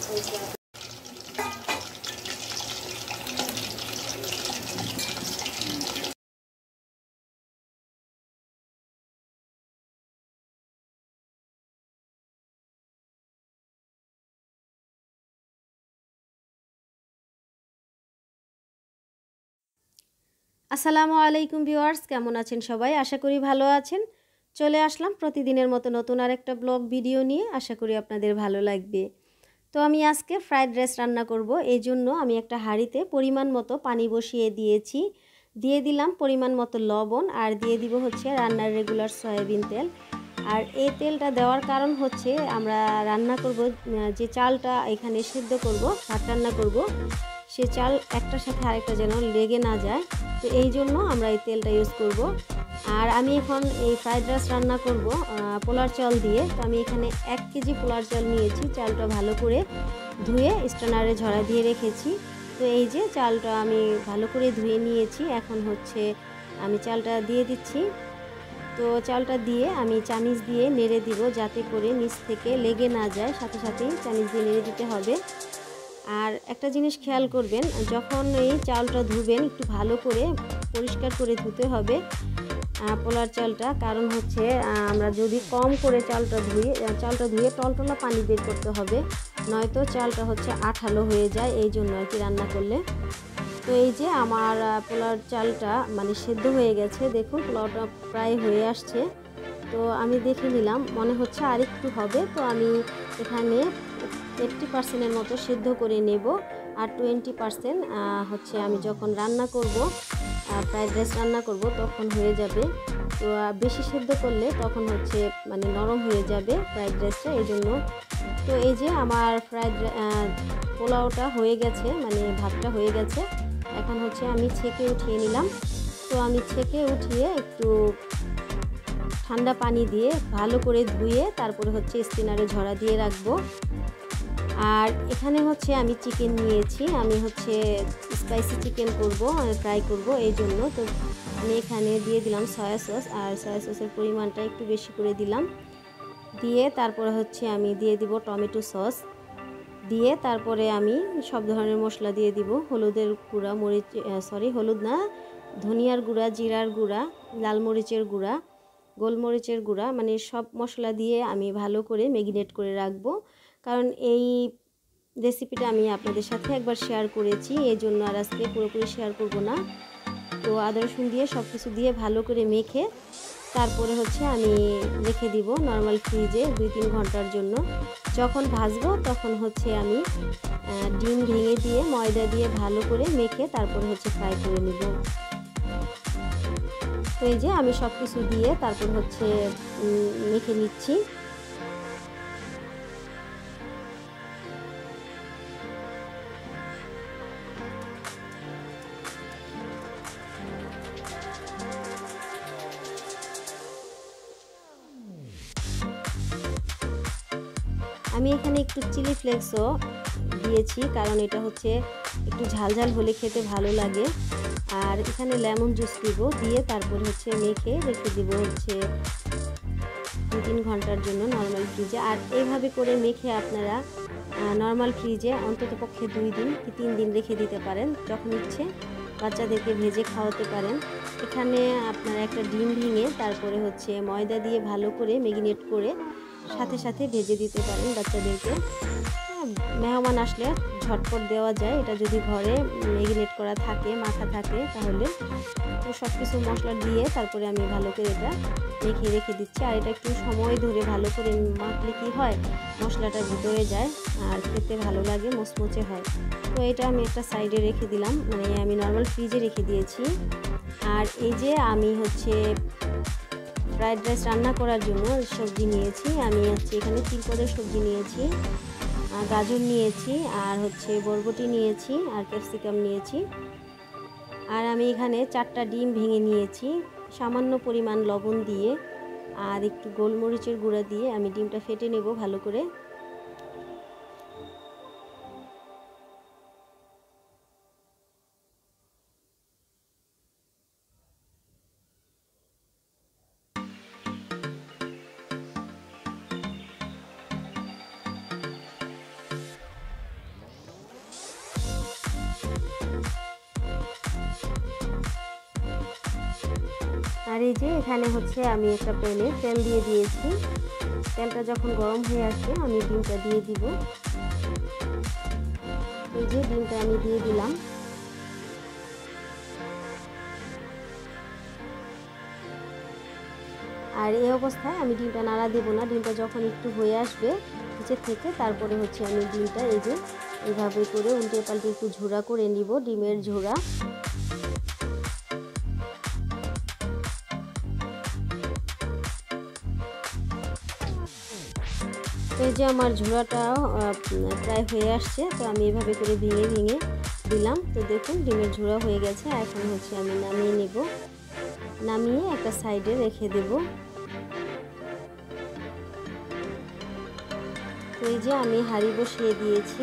আসসালামু আলাইকুম ভিউয়ার্স, কেমন আছেন সবাই? আশা করি ভালো আছেন। চলে আসলাম প্রতিদিনের মতো নতুন আরেকটা ব্লগ ভিডিও নিয়ে। আশা করি আপনাদের ভালো লাগবে। তো আমি আজকে ফ্রাইড রাইস রান্না করব। এই জন্য আমি একটা হাঁড়িতে পরিমাণ মতো পানি বসিয়ে দিয়েছি। দিয়ে দিলাম পরিমাণ মতো লবণ, আর দিয়ে দিব হচ্ছে রান্নার রেগুলার সয়াবিন তেল। আর এই তেলটা দেওয়ার কারণ হচ্ছে আমরা রান্না করব, যে চালটা এখানে সিদ্ধ করব, ভাত রান্না করব, সে চাল একটার সাথে আরেকটা যেন লেগে না যায়। তো এই জন্য আমরা এই তেলটা ইউজ করব। আর আমি এখন এই ফ্রাইড রাইস রান্না করব পোলার চাল দিয়ে। তো আমি এখানে 1 কেজি পোলার চাল নিয়েছি। চালটা ভালো করে ধুয়ে স্ট্রেনারে ঝরা দিয়ে রেখেছি। তো এই যে চালটা আমি ভালো করে ধুয়ে নিয়েছি। এখন হচ্ছে আমি চালটা দিয়ে দিচ্ছি। তো চালটা দিয়ে আমি চামিচ দিয়ে নেড়ে দিব, যাতে করে নিচ থেকে লেগে না যায়। সাথে সাথেই চামিচ দিয়ে নেড়ে দিতে হবে। আর একটা জিনিস খেয়াল করবেন, যখন এই চালটা ধুবেন একটু ভালো করে পরিষ্কার করে ধুতে হবে পোলার চালটা। কারণ হচ্ছে আমরা যদি কম করে চালটা ধুয়ে টলটলা পানি বের করতে হবে, নয়তো চালটা হচ্ছে আঠালো হয়ে যায়। এই জন্য আর কি রান্না করলে। তো এই যে আমার পোলার চালটা মানে সেদ্ধ হয়ে গেছে। দেখুন পোলাওটা প্রায় হয়ে আসছে। তো আমি দেখে নিলাম, মনে হচ্ছে আরেকটু হবে। তো আমি এখানে 80% মতো সেদ্ধ করে নেব। আর 20% হচ্ছে আমি যখন রান্না করব, ফ্রাইড রাইস রান্না করব, তখন হয়ে যাবে। তো বেশি সেদ্ধ করলে তখন হচ্ছে মানে নরম হয়ে যাবে ফ্রাইড রাইসটা, এই জন্য। তো এই যে আমার পোলাওটা হয়ে গেছে, মানে ভাতটা হয়ে গেছে। এখন হচ্ছে আমি ছেঁকে উঠিয়ে নিলাম। তো আমি ছেঁকে উঠিয়ে একটু ঠান্ডা পানি দিয়ে ভালো করে ধুয়ে তারপরে হচ্ছে স্টিনারে ঝরা দিয়ে রাখবো। আর এখানে হচ্ছে আমি চিকেন নিয়েছি। আমি হচ্ছে স্পাইসি চিকেন করব, ফ্রাই করব, এই জন্য। তো আমি এখানে দিয়ে দিলাম সয়া সস, আর সয়া সসের পরিমাণটা একটু বেশি করে দিলাম। দিয়ে তারপরে হচ্ছে আমি দিয়ে দিব টমেটো সস। দিয়ে তারপরে আমি সব ধরনের মশলা দিয়ে দিব। হলুদের গুঁড়া, হলুদ না, ধনিয়ার গুঁড়া, জিরার গুঁড়া, লাল মরিচের গুঁড়া, গোলমরিচের গুঁড়া, মানে সব মশলা দিয়ে আমি ভালো করে ম্যারিনেট করে রাখবো। কারণ এই রেসিপিটা আমি আপনাদের সাথে একবার শেয়ার করেছি, এই জন্য আর আজকে পুরোপুরি শেয়ার করব না। তো আদা রসুন দিয়ে সব কিছু দিয়ে ভালো করে মেখে তারপরে হচ্ছে আমি রেখে দিব নর্মাল ফ্রিজে 2-3 ঘন্টার জন্য। যখন ভাজবো তখন হচ্ছে আমি ডিম ভেঙে দিয়ে ময়দা দিয়ে ভালো করে মেখে তারপরে হচ্ছে ফ্রাই করে নেব। তো এই যে আমি সব কিছু দিয়ে তারপর হচ্ছে মেখে নিচ্ছি। আমি এখানে একটু চিলি ফ্লেক্সও দিয়েছি, কারণ এটা হচ্ছে একটু ঝালঝাল হলে খেতে ভালো লাগে। আর এখানে লেমন জুস দিব, দিয়ে তারপর হচ্ছে মেখে রেখে দিব হচ্ছে 2-3 ঘন্টার জন্য নর্মাল ফ্রিজে। আর এইভাবে করে মেখে আপনারা নর্মাল ফ্রিজে অন্ততপক্ষে 2 দিন কি 3 দিন রেখে দিতে পারেন। যখন ইচ্ছে বাচ্চাদেরকে ভেজে খাওয়াতে পারেন। এখানে আপনারা একটা ডিম ভেঙে তারপরে হচ্ছে ময়দা দিয়ে ভালো করে ম্যারিনেট করে সাথে সাথে ভেজে দিতে পারেন বাচ্চাদেরকে। মেহমান আসলে ঝটপট দেওয়া যায় এটা, যদি ঘরে ম্যারিনেট করা থাকে, মাখা থাকে তাহলে। তো সব কিছু মশলা দিয়ে তারপরে আমি ভালো করে এটা মেখে রেখে দিচ্ছি। আর এটা একটু সময় ধরে ভালো করে মাখলে কি হয়, মশলাটা ভিতরে যায় আর খেতে ভালো লাগে, মুচমুচে হয়। তো এটা আমি একটা সাইডে রেখে দিলাম, মানে আমি নর্মাল ফ্রিজে রেখে দিয়েছি। আর এই যে আমি হচ্ছে ফ্রাইড রাইস রান্না করার জন্য সবজি নিয়েছি। আমি হচ্ছে এখানে 3 পদের সবজি নিয়েছি। গাজর নিয়েছি, আর হচ্ছে বরবটি নিয়েছি, আর ক্যাপসিকাম নিয়েছি। আর আমি এখানে 4টা ডিম ভেঙে নিয়েছি। সামান্য পরিমাণ লবণ দিয়ে আর একটু গোলমরিচের গুঁড়া দিয়ে আমি ডিমটা ফেটে নেব ভালো করে। আর এই যে এখানে হচ্ছে আমি একটা প্যানে তেল দিয়ে দিয়েছি। তেলটা যখন গরম হয়ে আসবে আমি ডিমটা দিয়ে দিব। এই যে ডিমটা আমি দিয়ে দিলাম। আর এই অবস্থায় আমি ডিমটা নাড়া দেব না। ডিমটা যখন একটু হয়ে আসবে নিচে থেকে, তারপরে হচ্ছে আমি ডিমটা এই যে এইভাবে করে উল্টে পাল্টে একটু ঝোড়া করে নিব, ডিমের ঝোড়া। তো এই যে আমার ঝোড়াটা প্রায় হয়ে আসছে, তো আমি এভাবে করে ভেঙে ভেঙে দিলাম। তো দেখুন ডিমের ঝোড়া হয়ে গেছে। এখন হচ্ছে আমি নামিয়ে নেব, নামিয়ে একটা সাইডে রেখে দেব। তো এই যে আমি হাঁড়ি বসিয়ে দিয়েছি।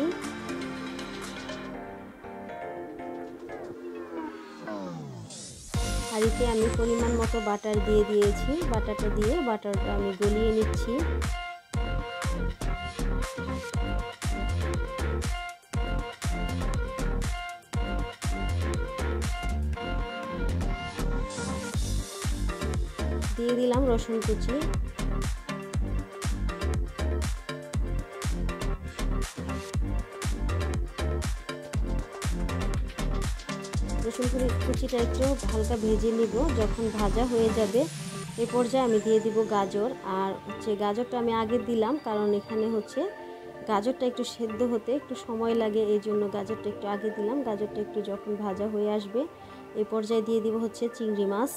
হাঁড়িতে আমি পরিমাণ মতো বাটার দিয়ে দিয়েছি। বাটারটা দিয়ে বাটারটা আমি গলিয়ে নিচ্ছি। দিয়ে দিলাম রসুন কুচি। রসুন কুচিটা একটু হালকা ভেজে নিব। যখন ভাজা হয়ে যাবে এই পর্যায়ে আমি দিয়ে দিব গাজর। আর হচ্ছে গাজরটা আমি আগে দিলাম, কারণ এখানে হচ্ছে গাজরটা একটু সেদ্ধ হতে একটু সময় লাগে, এই জন্য গাজরটা একটু আগে দিলাম। গাজরটা একটু যখন ভাজা হয়ে আসবে এই পর্যায়ে দিয়ে দিব হচ্ছে চিংড়ি মাছ।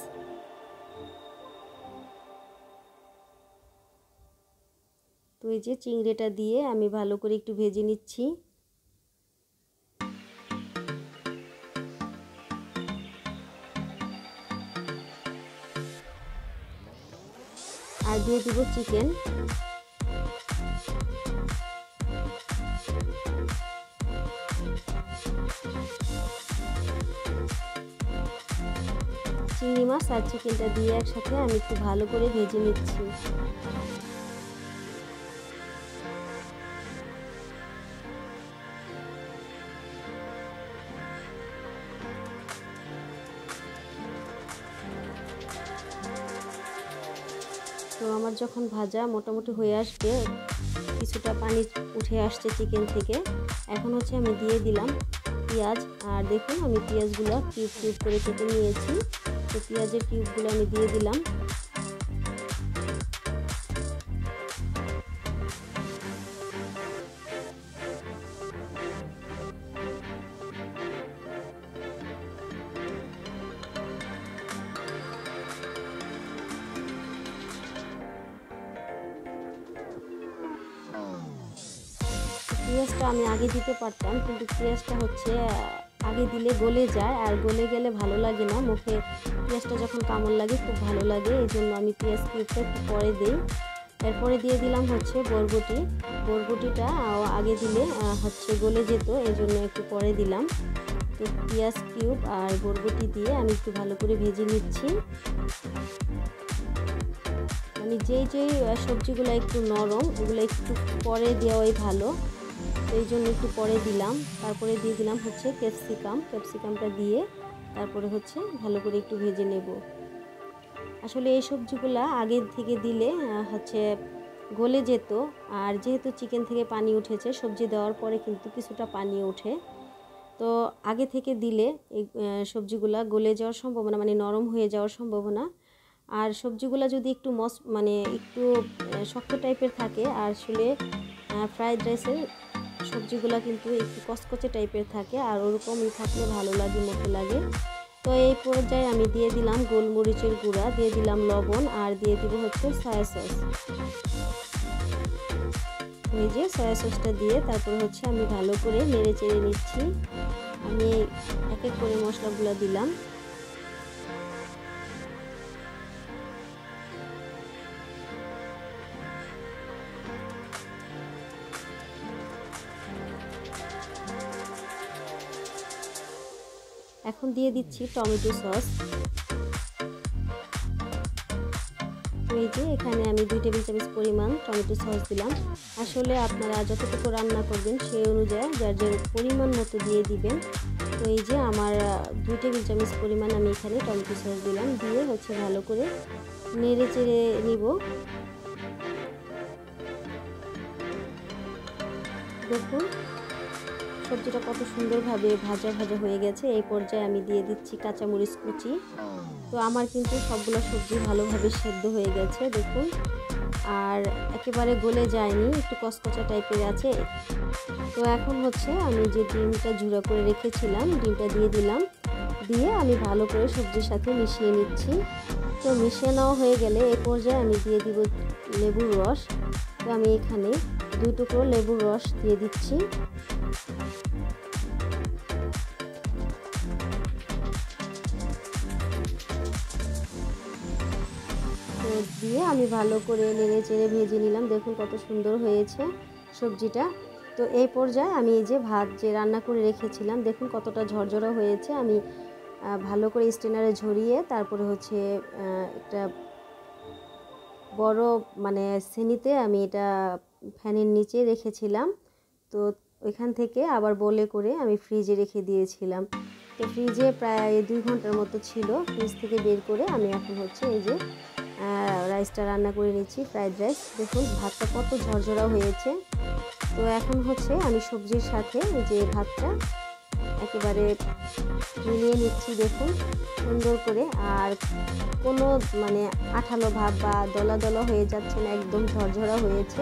তো এই যে চিংড়িটা দিয়ে আমি ভালো করে একটু ভেজে নিচ্ছি। আর দিয়ে দিব চিকেন। চিংড়ি মাছ আর চিকেনটা দিয়ে একসাথে আমি একটু ভালো করে ভেজে নিচ্ছি। তো আমার যখন ভাজা মোটামুটি হয়ে আসবে, কিছুটা পানি উঠে আসছে চিকেন থেকে, এখন হচ্ছে আমি দিয়ে দিলাম পেঁয়াজ। আর দেখুন আমি পেঁয়াজগুলো কিউব কিউব করে কেটে নিয়েছি। তো পেঁয়াজের কিউবগুলো আমি দিয়ে দিলাম। পেঁয়াজটা আমি আগে দিতে পারতাম, কিন্তু পেঁয়াজটা হচ্ছে আগে দিলে গলে যায়, আর গলে গেলে ভালো লাগে না মুখে। পেঁয়াজটা যখন কামড় লাগে খুব ভালো লাগে, এই জন্য আমি পেঁয়াজ কিউবটা একটু পরে দিই। এরপরে দিয়ে দিলাম হচ্ছে বরবটি। বরবটিটা আগে দিলে হচ্ছে গলে যেত, এই জন্য একটু পরে দিলাম। তো পেঁয়াজ কিউব আর বরবটি দিয়ে আমি একটু ভালো করে ভেজে নিচ্ছি। মানে যেই সবজিগুলো একটু নরম ওগুলো একটু পরে দেওয়াই ভালো, এই জন্য একটু পরে দিলাম। তারপরে দিয়ে দিলাম হচ্ছে ক্যাপসিকামটা দিয়ে তারপরে হচ্ছে ভালো করে একটু ভেজে নেব। আসলে এই সবজিগুলো আগে থেকে দিলে হচ্ছে গলে যেত, আর যেহেতু চিকেন থেকে পানি উঠেছে, সবজি দেওয়ার পরে কিন্তু কিছুটা পানি ওঠে। তো আগে থেকে দিলে এই সবজিগুলো গলে যাওয়ার সম্ভাবনা, মানে নরম হয়ে যাওয়ার সম্ভাবনা। আর সবজিগুলো যদি একটু মানে একটু শক্ত টাইপের থাকে, আর আসলে ফ্রাইড রাইসের সবজিগুলো কিন্তু একটু কচকচে টাইপের থাকে, আর ওরকমই থাকলে ভালো লাগে, মুখে লাগে। তো এই পর্যায়ে আমি দিয়ে দিলাম গোলমরিচের গুঁড়া, দিয়ে দিলাম লবণ, আর দিয়ে দিব হচ্ছে সয়া সস। এই যে সয়া সসটা দিয়ে তারপরে হচ্ছে আমি ভালো করে নেড়ে চেড়ে নিচ্ছি। আমি এক এক করে মশলাগুলো দিলাম। এখন দিয়ে দিচ্ছি টমেটো সস। এই যে এখানে আমি 2 টেবিল চামচ পরিমাণ টমেটো সস দিলাম। আসলে আপনারা যতটুকু রান্না করবেন সেই অনুযায়ী যার যার পরিমাণ মতো দিয়ে দিবেন। তো এই যে আমার 2 টেবিল চামচ পরিমাণ আমি এখানে টমেটো সস দিলাম, দিয়ে হচ্ছে ভালো করে নেড়ে চেড়ে নিব। দেখুন সবজিটা কত সুন্দরভাবে ভাজা ভাজা হয়ে গেছে। এই পর্যায়ে আমি দিয়ে দিচ্ছি কাঁচামরিচ কুচি। তো আমার কিন্তু সবগুলো সবজি ভালোভাবে সেদ্ধ হয়ে গেছে দেখুন, আর একেবারে গলে যায়নি, একটু কচকচা টাইপের আছে। তো এখন হচ্ছে আমি যে ডিমটা ঝুড়া করে রেখেছিলাম ডিমটা দিয়ে দিলাম, দিয়ে আমি ভালো করে সবজির সাথে মিশিয়ে নিচ্ছি। তো মিশিয়ে নেওয়া হয়ে গেলে এই পর্যায়ে আমি দিয়ে দিব লেবুর রস। তো আমি এখানে 2 টুকরো লেবুর রস দিয়ে দিচ্ছি। তো দিয়ে আমি ভালো করে নেড়ে চেড়ে ভেজে নিলাম। দেখুন কত সুন্দর হয়েছে সবজিটা। তো এই পর্যায়ে আমি এই যে ভাত যে রান্না করে রেখেছিলাম দেখুন কতটা ঝরঝরা হয়েছে। আমি ভালো করে স্ট্রেনারে ঝরিয়ে তারপরে হচ্ছে একটা বড় মানে ছেনিতে আমি এটা ফ্যানের নিচে রেখেছিলাম। তো ওইখান থেকে আবার বলে করে আমি ফ্রিজে রেখে দিয়েছিলাম। তো ফ্রিজে প্রায় 2 ঘন্টার মতো ছিল। ফ্রিজ থেকে বের করে আমি এখন হচ্ছে এই যে রাইসটা রান্না করে নিচ্ছি, ফ্রাইড রাইস। দেখুন ভাতটা কত ঝরঝরা হয়েছে। তো এখন হচ্ছে আমি সবজির সাথে এই যে ভাতটা একেবারে মিলিয়ে নিচ্ছি দেখুন সুন্দর করে, আর কোনো মানে আঠালো ভাব বা দলা দলা হয়ে যাচ্ছে না, একদম ঝরঝরা হয়েছে।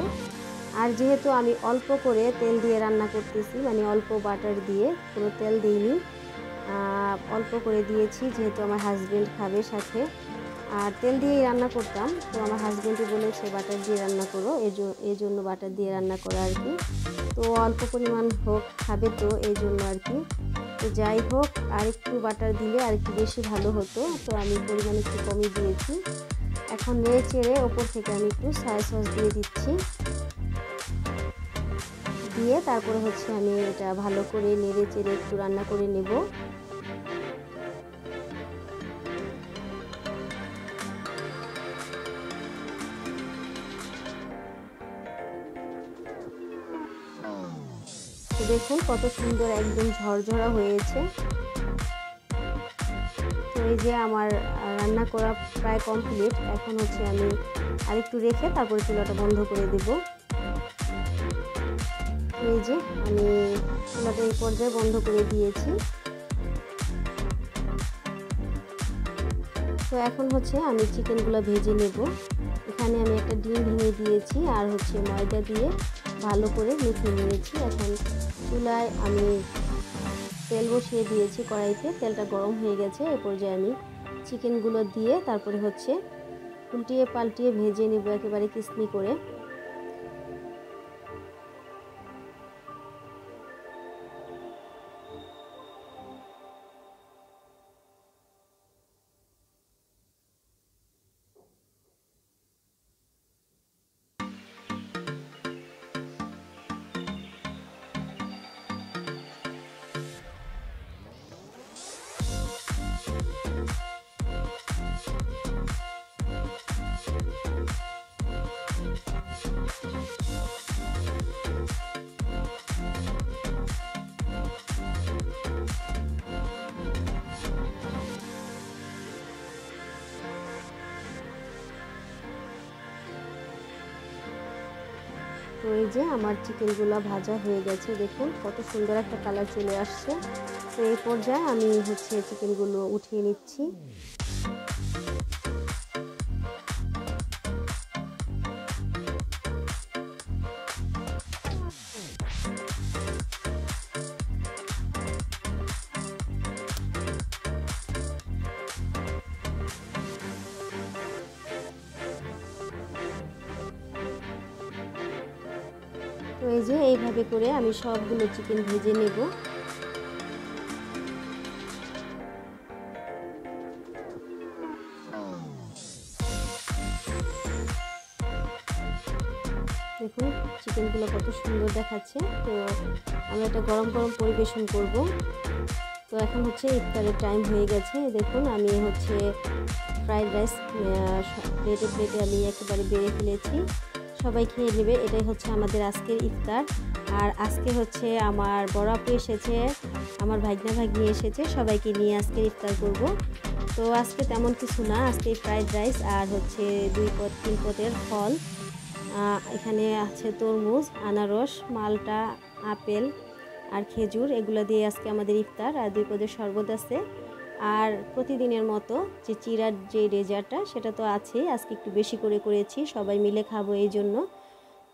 আর যেহেতু আমি অল্প করে তেল দিয়ে রান্না করতেছি, মানে অল্প বাটার দিয়ে, কোনো তেল দিইনি, অল্প করে দিয়েছি যেহেতু আমার হাজব্যান্ড খাবে সাথে। আর তেল দিয়েই রান্না করতাম, তো আমার হাজব্যান্ডই বলেছে বাটার দিয়ে রান্না করো, এই জন্য বাটার দিয়ে রান্না করা আর কি। তো অল্প পরিমাণ হোক খাবে তো এই জন্য আর কি। তো যাই হোক আর একটু বাটার দিলে আর একটু বেশি ভালো হতো, তো আমি পরিমাণ একটু কমই দিয়েছি। এখন নেড়ে চেড়ে ওপর থেকে আমি একটু সয়া সস দিয়ে দিচ্ছি, দিয়ে তারপরে হচ্ছে আমি এটা ভালো করে নেড়ে চেড়ে একটু রান্না করে নেব। তো দেখুন কত সুন্দর একদম ঝরঝরা হয়েছে। তো এই যে আমার রান্না করা প্রায় কমপ্লিট। এখন হচ্ছে আমি আরেকটু রেখে তারপরে চুলাটা বন্ধ করে দেব। এই যে আমি চুলাটা এই পর্যায়ে বন্ধ করে দিয়েছি। তো এখন হচ্ছে আমি চিকেনগুলো ভেজে নেব। এখানে আমি একটা ডিম ভেঙে দিয়েছি আর হচ্ছে ময়দা দিয়ে ভালো করে মেখে নিয়েছি। এখন চুলায় আমি তেল বসিয়ে দিয়েছি কড়াইতে, তেলটা গরম হয়ে গেছে। এই পর্যায়ে আমি চিকেনগুলো দিয়ে তারপরে হচ্ছে উল্টিয়ে পাল্টিয়ে ভেজে নেব একেবারে ক্রিস্পি করে। তো এই যে আমার চিকেনগুলো ভাজা হয়ে গেছে, দেখুন কত সুন্দর একটা কালার চলে আসছে। তো এই পর্যায়ে আমি হচ্ছে চিকেনগুলো উঠিয়ে নিচ্ছি। তো এই যে এইভাবে করে আমি সবগুলো চিকেন ভেজে নেব। দেখুন চিকেনগুলো কত সুন্দর দেখাচ্ছে। তো আমরা এটা গরম গরম পরিবেশন করব। তো এখন হচ্ছে ইফতারের টাইম হয়ে গেছে। দেখুন আমি হচ্ছে ফ্রাইড রাইস প্লেটে প্লেটে আমি একেবারে বেড়ে ফেলেছি। সবাই খেয়ে নেবে। এটাই হচ্ছে আমাদের আজকের ইফতার। আর আজকে হচ্ছে আমার বড় আপু এসেছে, আমার ভাগ্না ভাগ্নি এসেছে, সবাইকে নিয়ে আজকে ইফতার করব। তো আজকে তেমন কিছু না, আজকে ফ্রাইড রাইস আর হচ্ছে 2 পদ 3 পদের ফল। এখানে আছে তরমুজ, আনারস, মালটা, আপেল আর খেজুর, এগুলো দিয়ে আজকে আমাদের ইফতার। আর 2 পদের শরবত আছে। আর প্রতিদিনের মতো যে চিড়ার যে ডেজার্টটা সেটা তো আছেই, আজকে একটু বেশি করে করেছি, সবাই মিলে খাবো এই জন্য।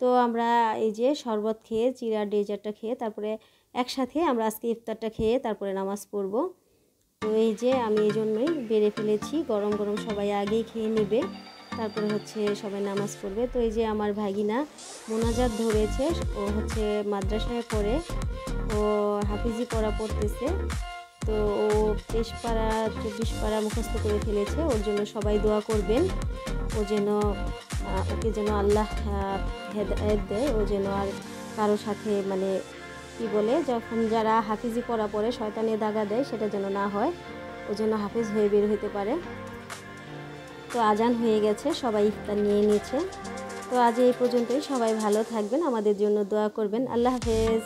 তো আমরা এই যে শরবত খেয়ে চিড়ার ডেজার্টটা খেয়ে তারপরে একসাথে আমরা আজকে ইফতারটা খেয়ে তারপরে নামাজ পড়ব। তো এই যে আমি এই জন্যই বেড়ে ফেলেছি, গরম গরম সবাই আগেই খেয়ে নেবে, তারপরে হচ্ছে সবাই নামাজ পড়বে। তো এই যে আমার ভাগিনা মোনাজাত ধরেছে, ও হচ্ছে মাদ্রাসায় পড়ে, ও হাফিজি পড়া পড়তেছে। তো ও 23 পারা 24 পারা মুখস্থ করে ফেলেছে, ওর জন্য সবাই দোয়া করবেন। ও যেন ওকে যেন আল্লাহ হেদায়েত দেয়, ও যেন আর কারো সাথে মানে কি বলে যখন যারা হাফিজি পড়া পড়ে শয়তানে দাগা দেয় সেটা যেন না হয়, ও যেন হাফিজ হয়ে বের হতে পারে। তো আজান হয়ে গেছে, সবাই ইফতার নিয়ে নিয়েছে। তো আজ এই পর্যন্তই, সবাই ভালো থাকবেন, আমাদের জন্য দোয়া করবেন। আল্লাহ হাফেজ।